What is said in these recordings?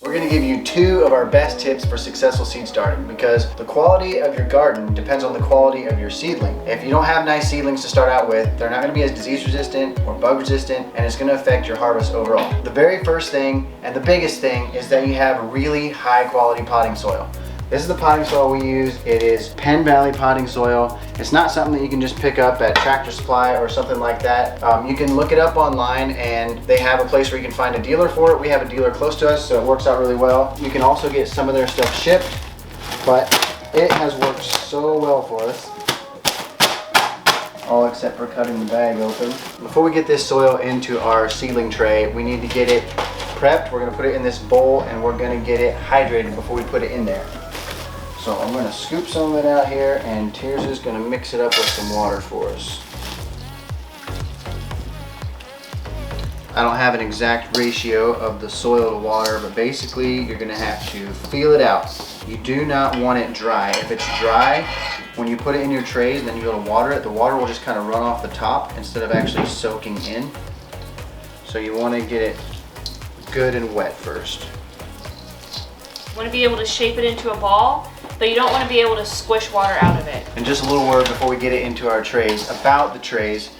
We're going to give you 2 of our best tips for successful seed starting, because the quality of your garden depends on the quality of your seedling. If you don't have nice seedlings to start out with, they're not going to be as disease resistant or bug resistant, and it's going to affect your harvest overall. The very first thing and the biggest thing is that you have really high quality potting soil. This is the potting soil we use. It is Penn Valley potting soil. It's not something that you can just pick up at Tractor Supply or something like that. You can look it up online and they have a place where you can find a dealer for it. We have a dealer close to us, so it works out really well. You can also get some of their stuff shipped, but it has worked so well for us. All except for cutting the bag open. Before we get this soil into our seedling tray, we need to get it prepped. We're gonna put it in this bowl and we're gonna get it hydrated before we put it in there. So I'm going to scoop some of it out here, and Tears is going to mix it up with some water for us. I don't have an exact ratio of the soil to water, but basically you're going to have to feel it out. You do not want it dry. If it's dry, when you put it in your trays and then you go to water it, the water will just kind of run off the top instead of actually soaking in. So you want to get it good and wet first. You want to be able to shape it into a ball, but you don't want to be able to squish water out of it. And just a little word before we get it into our trays about the trays.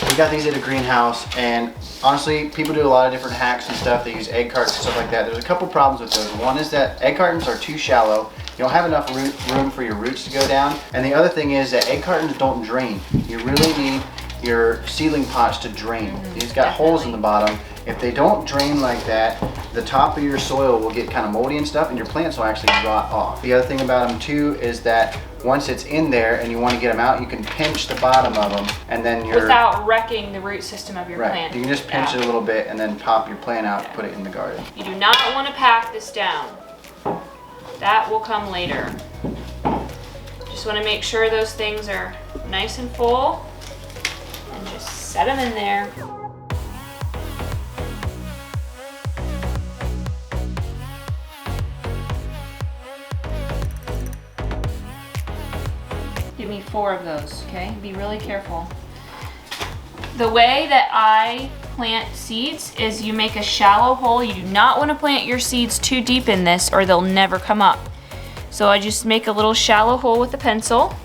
We got these at a greenhouse, and honestly, people do a lot of different hacks and stuff. They use egg cartons and stuff like that. There's a couple problems with those. One is that egg cartons are too shallow. You don't have enough room for your roots to go down. And the other thing is that egg cartons don't drain. You really need your seedling pots to drain. These got holes in the bottom. If they don't drain like that, the top of your soil will get kind of moldy and stuff, and your plants will actually rot off. The other thing about them too is that once it's in there and you want to get them out, you can pinch the bottom of them, and then without wrecking the root system of your plant. You can just pinch it a little bit and then pop your plant out to put it in the garden. You do not want to pack this down. That will come later. Just want to make sure those things are nice and full, and just set them in there. Give me 4 of those, okay? Be really careful. The way that I plant seeds is you make a shallow hole. You do not want to plant your seeds too deep in this or they'll never come up. So I just make a little shallow hole with a pencil.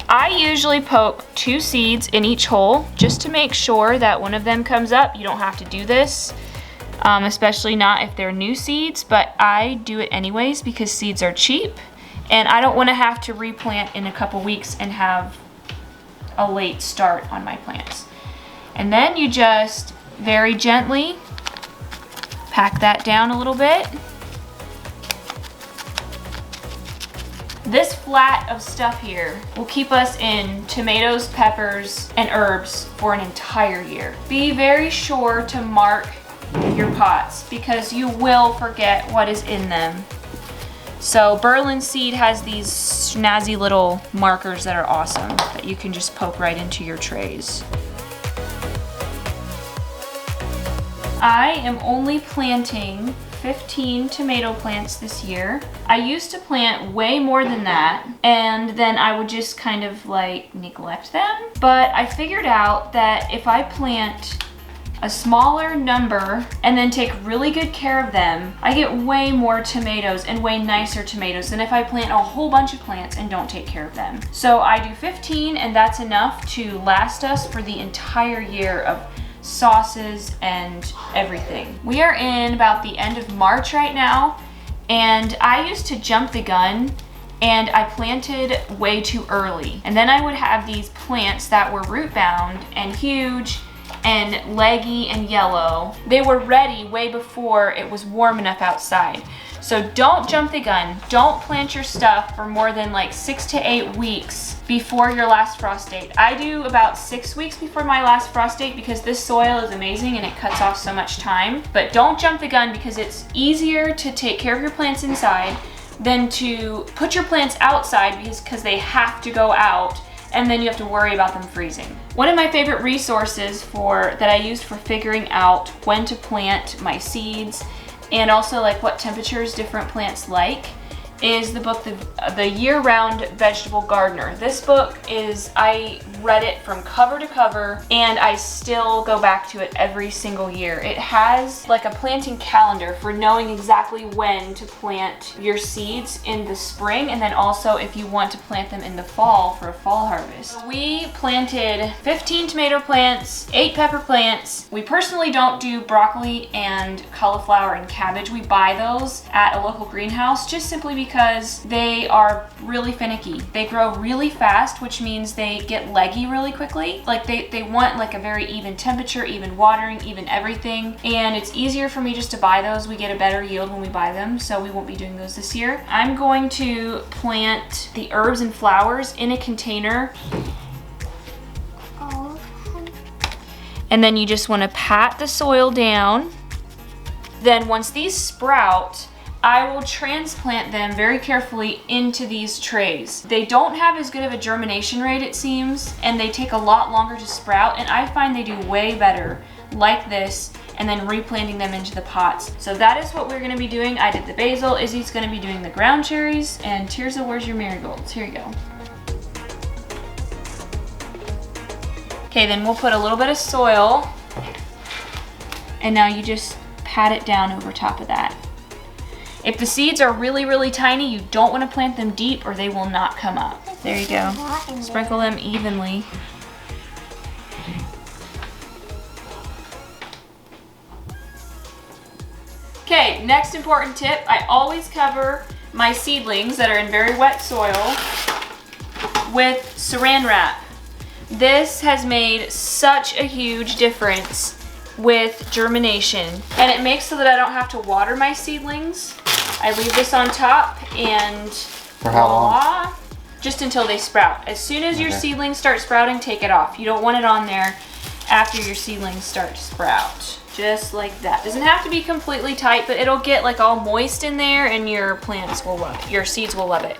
I usually poke 2 seeds in each hole just to make sure that one of them comes up. You don't have to do this, especially not if they're new seeds, but I do it anyways because seeds are cheap. And I don't want to have to replant in a couple weeks and have a late start on my plants. And then you just very gently pack that down a little bit. This flat of stuff here will keep us in tomatoes, peppers, and herbs for an entire year. Be very sure to mark your pots because you will forget what is in them. So Berlin Seed has these snazzy little markers that are awesome that you can just poke right into your trays. I am only planting 15 tomato plants this year. I used to plant way more than that, and then I would just kind of like neglect them. But I figured out that if I plant a smaller number and then take really good care of them, I get way more tomatoes and way nicer tomatoes than if I plant a whole bunch of plants and don't take care of them. So I do 15, and that's enough to last us for the entire year of sauces and everything. We are in about the end of March right now, and I used to jump the gun and I planted way too early. And then I would have these plants that were root bound and huge and leggy and yellow. They were ready way before it was warm enough outside. So don't jump the gun. Don't plant your stuff for more than like 6 to 8 weeks before your last frost date. I do about 6 weeks before my last frost date because this soil is amazing and it cuts off so much time. But don't jump the gun because it's easier to take care of your plants inside than to put your plants outside because they have to go out, and then you have to worry about them freezing. One of my favorite resources that I used for figuring out when to plant my seeds and also like what temperatures different plants like is the book, The Year-Round Vegetable Gardener. This book is, I read it from cover to cover, and I still go back to it every single year. It has like a planting calendar for knowing exactly when to plant your seeds in the spring, and then also if you want to plant them in the fall for a fall harvest. We planted 15 tomato plants, 8 pepper plants. We personally don't do broccoli and cauliflower and cabbage. We buy those at a local greenhouse just simply because they are really finicky. They grow really fast, which means they get leggy really quickly. Like they want like a very even temperature, even watering, even everything. And it's easier for me just to buy those. We get a better yield when we buy them, so we won't be doing those this year. I'm going to plant the herbs and flowers in a container. And then you just want to pat the soil down. Then once these sprout, I will transplant them very carefully into these trays. They don't have as good of a germination rate, it seems, and they take a lot longer to sprout, and I find they do way better like this, and then replanting them into the pots. So that is what we're gonna be doing. I did the basil, Izzy's gonna be doing the ground cherries, and Tirza, where's your marigolds? Here you go. Okay, then we'll put a little bit of soil, and now you just pat it down over top of that. If the seeds are really, really tiny, you don't want to plant them deep or they will not come up. There you go. Sprinkle them evenly. Okay, next important tip. I always cover my seedlings that are in very wet soil with saran wrap. This has made such a huge difference with germination, and it makes so that I don't have to water my seedlings. I leave this on top and for how long? Just until they sprout. As soon as your seedlings start sprouting, take it off. You don't want it on there after your seedlings start to sprout. Just like that. Doesn't have to be completely tight, but it'll get like all moist in there and your plants will love it. Your seeds will love it.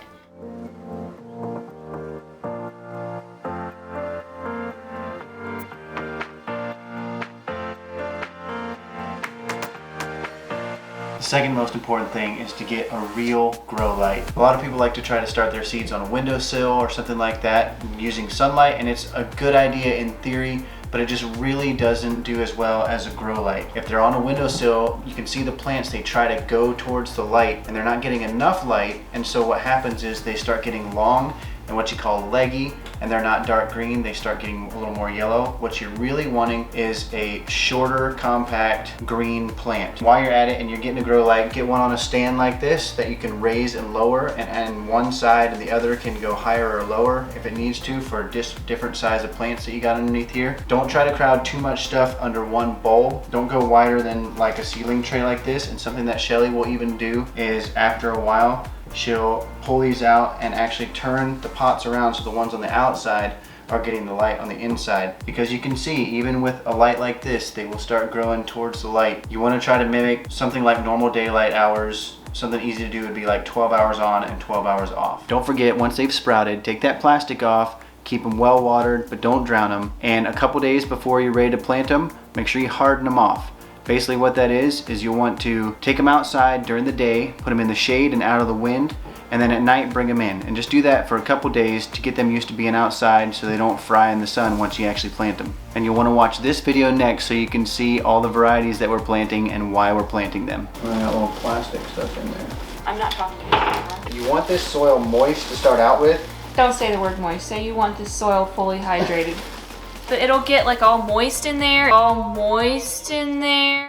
The second most important thing is to get a real grow light. A lot of people like to try to start their seeds on a windowsill or something like that using sunlight, and it's a good idea in theory, but it just really doesn't do as well as a grow light. If they're on a windowsill, you can see the plants, they try to go towards the light and they're not getting enough light, and so what happens is they start getting long and what you call leggy, and they're not dark green, they start getting a little more yellow. What you're really wanting is a shorter, compact green plant. While you're at it and you're getting a grow light, get one on a stand like this that you can raise and lower, and one side and the other can go higher or lower if it needs to for different size of plants that you got underneath here. Don't try to crowd too much stuff under one bowl. Don't go wider than like a seedling tray like this, and something that Shelli will even do is after a while, she'll pull these out and actually turn the pots around so the ones on the outside are getting the light on the inside. Because you can see, even with a light like this, they will start growing towards the light. You want to try to mimic something like normal daylight hours. Something easy to do would be like 12 hours on and 12 hours off. Don't forget, once they've sprouted, take that plastic off, keep them well watered, but don't drown them. And a couple days before you're ready to plant them, make sure you harden them off. Basically what that is you'll want to take them outside during the day, put them in the shade and out of the wind, and then at night bring them in. And just do that for a couple days to get them used to being outside so they don't fry in the sun once you actually plant them. And you'll want to watch this video next so you can see all the varieties that we're planting and why we're planting them. Well, that little plastic stuff in there. I'm not talking to you. You want this soil moist to start out with. Don't say the word moist. Say you want this soil fully hydrated. But it'll get like all moist in there. All moist in there.